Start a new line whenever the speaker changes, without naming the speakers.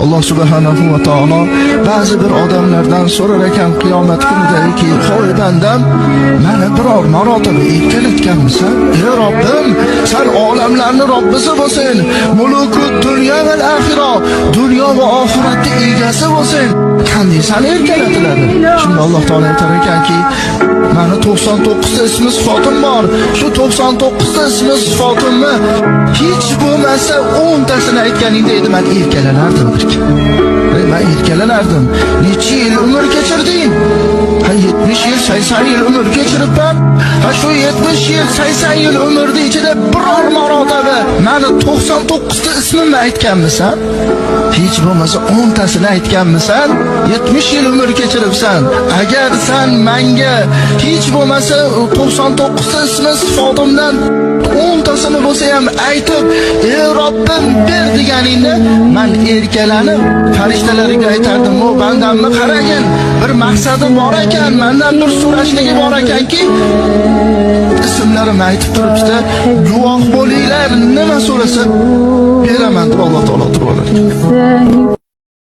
Alloh subhanahu va taolo ba'zi bir odamlardan so'rar ekan qiyomat kunidagi, "Hoy bandam, meni biror marotaba erkalatganmisan? Ey Robbim, sen olamlarning Robbisi bo'lsin. Mulukut dunyo va axiro, dunyo va oxiratning egasi bo'lsin. Qanday seni erkalatiladi?" Shunda Alloh taolo aytar ekanki, "Meni 99 ta ismi sifatim bor. Shu 99 ta ismi sifatimni hech bo'lmasa 10 tasini aytganingda edi, men erkalanardim." Ben erkalanardim. Necha yil umr kechirding? 70 yil, 80 yil umr kechiribman. Shu 70 yil, 80 yil umrning ichida biror marotaba meni 99 ta ismimni aytganmisan? Hech bo'lmasa 10 tasini aytganmisan? 70 yil umr kechiribsan. Agar sen menga hech bo'lmasa 99 ta ismi sifatimdan 10 tasini bo'lsa ham aytib, "Ey Robbim, ber" deganingda, men erkalanib farishtalarga aytardim, "O bandamni qaragin, bir maqsadi bor ekan, mendan bir so'rashligi bor ekanki, ismlarimni aytib turibdi, guvoh bo'linglar, nima so'rasa beraman" deb Alloh taolo turib olar.